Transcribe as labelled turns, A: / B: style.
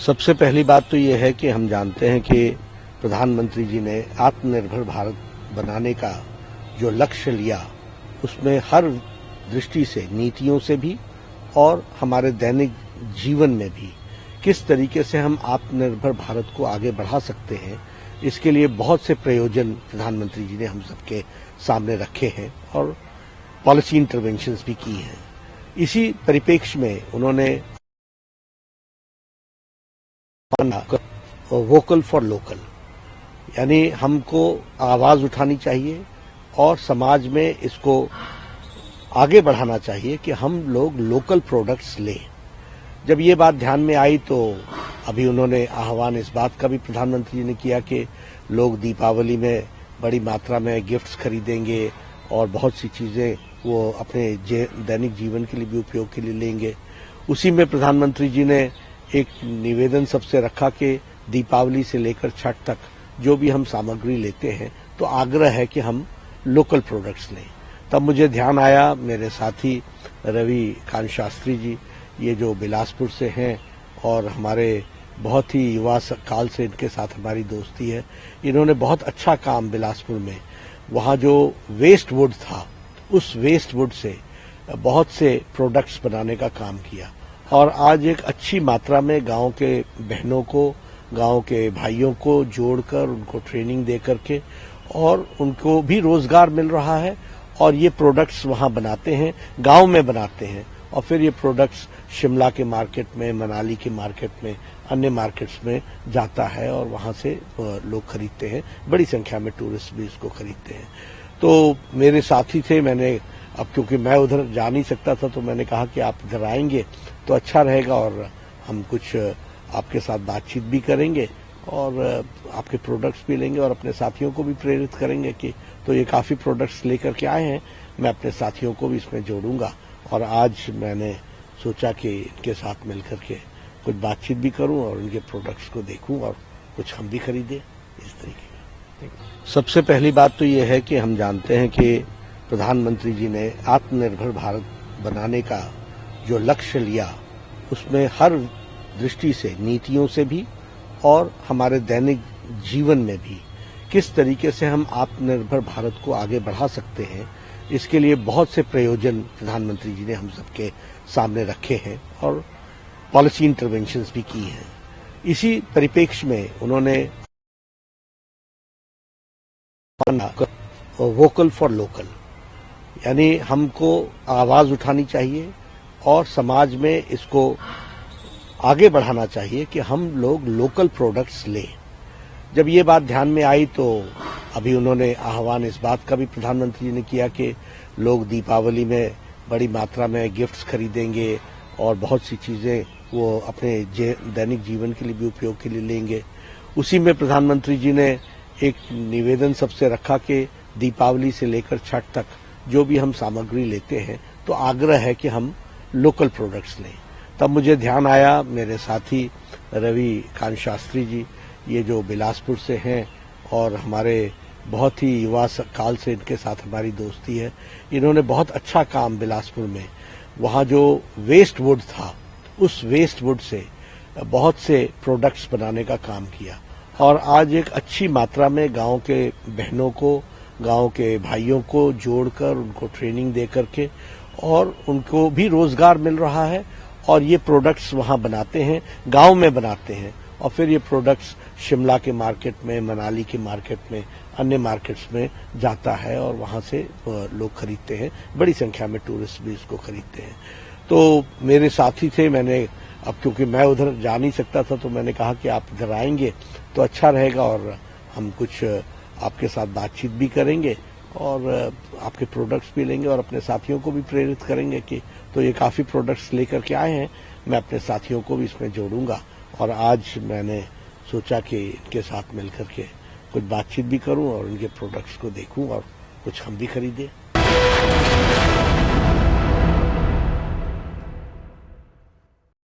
A: सबसे पहली बात तो ये है कि हम जानते हैं कि प्रधानमंत्री जी ने आत्मनिर्भर भारत बनाने का जो लक्ष्य लिया, उसमें हर दृष्टि से, नीतियों से भी और हमारे दैनिक जीवन में भी किस तरीके से हम आत्मनिर्भर भारत को आगे बढ़ा सकते हैं, इसके लिए बहुत से प्रयोजन प्रधानमंत्री जी ने हम सबके सामने रखे हैं और पॉलिसी इंटरवेंशंस भी की हैं। इसी परिप्रेक्ष्य में उन्होंने वोकल फॉर लोकल, यानी हमको आवाज उठानी चाहिए और समाज में इसको आगे बढ़ाना चाहिए कि हम लोग लोकल प्रोडक्ट्स लें। जब ये बात ध्यान में आई तो अभी उन्होंने आह्वान इस बात का भी प्रधानमंत्री जी ने किया कि लोग दीपावली में बड़ी मात्रा में गिफ्ट्स खरीदेंगे और बहुत सी चीजें वो अपने दैनिक जीवन के लिए भी उपयोग के लिए लेंगे। उसी में प्रधानमंत्री जी ने एक निवेदन सबसे रखा कि दीपावली से लेकर छठ तक जो भी हम सामग्री लेते हैं तो आग्रह है कि हम लोकल प्रोडक्ट्स लें। तब मुझे ध्यान आया, मेरे साथी रवि कांत शास्त्री जी, ये जो बिलासपुर से हैं और हमारे बहुत ही युवा काल से इनके साथ हमारी दोस्ती है, इन्होंने बहुत अच्छा काम बिलासपुर में, वहाँ जो वेस्ट वुड था, उस वेस्ट वुड से बहुत से प्रोडक्ट्स बनाने का काम किया और आज एक अच्छी मात्रा में गांव के बहनों को, गांव के भाइयों को जोड़कर उनको ट्रेनिंग दे करके और उनको भी रोजगार मिल रहा है और ये प्रोडक्ट्स वहां बनाते हैं, गांव में बनाते हैं और फिर ये प्रोडक्ट्स शिमला के मार्केट में, मनाली के मार्केट में, अन्य मार्केट्स में जाता है और वहां से लोग खरीदते हैं। बड़ी संख्या में टूरिस्ट भी इसको खरीदते हैं। तो मेरे साथी थे, मैंने अब क्योंकि मैं उधर जा नहीं सकता था तो मैंने कहा कि आप इधर आएंगे तो अच्छा रहेगा और हम कुछ आपके साथ बातचीत भी करेंगे और आपके प्रोडक्ट्स भी लेंगे और अपने साथियों को भी प्रेरित करेंगे कि तो ये काफी प्रोडक्ट्स लेकर के आए हैं, मैं अपने साथियों को भी इसमें जोड़ूंगा और आज मैंने सोचा कि इनके साथ मिलकर के कुछ बातचीत भी करूं और इनके प्रोडक्ट्स को देखूं और कुछ हम भी खरीदें इस तरीके का। सबसे पहली बात तो ये है कि हम जानते हैं कि प्रधानमंत्री जी ने आत्मनिर्भर भारत बनाने का जो लक्ष्य लिया, उसमें हर दृष्टि से, नीतियों से भी और हमारे दैनिक जीवन में भी किस तरीके से हम आत्मनिर्भर भारत को आगे बढ़ा सकते हैं, इसके लिए बहुत से प्रयोजन प्रधानमंत्री जी ने हम सबके सामने रखे हैं और पॉलिसी इंटरवेंशंस भी की हैं। इसी परिप्रेक्ष्य में उन्होंने वोकल फॉर लोकल, यानी हमको आवाज उठानी चाहिए और समाज में इसको आगे बढ़ाना चाहिए कि हम लोग लोकल प्रोडक्ट्स लें। जब ये बात ध्यान में आई तो अभी उन्होंने आह्वान इस बात का भी प्रधानमंत्री जी ने किया कि लोग दीपावली में बड़ी मात्रा में गिफ्ट्स खरीदेंगे और बहुत सी चीजें वो अपने दैनिक जीवन के लिए भी उपयोग के लिए लेंगे। उसी में प्रधानमंत्री जी ने एक निवेदन सबसे रखा कि दीपावली से लेकर छठ तक जो भी हम सामग्री लेते हैं तो आग्रह है कि हम लोकल प्रोडक्ट्स लें। तब मुझे ध्यान आया, मेरे साथी रवि कांत शास्त्री जी, ये जो बिलासपुर से हैं और हमारे बहुत ही युवा काल से इनके साथ हमारी दोस्ती है, इन्होंने बहुत अच्छा काम बिलासपुर में, वहाँ जो वेस्ट वुड था, उस वेस्ट वुड से बहुत से प्रोडक्ट्स बनाने का काम किया और आज एक अच्छी मात्रा में गांव के बहनों को, गांव के भाइयों को जोड़कर उनको ट्रेनिंग दे करके और उनको भी रोजगार मिल रहा है और ये प्रोडक्ट्स वहां बनाते हैं, गांव में बनाते हैं और फिर ये प्रोडक्ट्स शिमला के मार्केट में, मनाली के मार्केट में, अन्य मार्केट्स में जाता है और वहां से लोग खरीदते हैं। बड़ी संख्या में टूरिस्ट भी इसको खरीदते हैं। तो मेरे साथी थे, मैंने अब क्योंकि मैं उधर जा नहीं सकता था तो मैंने कहा कि आप इधर आएंगे तो अच्छा रहेगा और हम कुछ आपके साथ बातचीत भी करेंगे और आपके प्रोडक्ट्स भी लेंगे और अपने साथियों को भी प्रेरित करेंगे कि तो ये काफी प्रोडक्ट्स लेकर के आए हैं, मैं अपने साथियों को भी इसमें जोड़ूंगा और आज मैंने सोचा कि इनके साथ मिलकर के कुछ बातचीत भी करूं और इनके प्रोडक्ट्स को देखूं और कुछ हम भी खरीदें।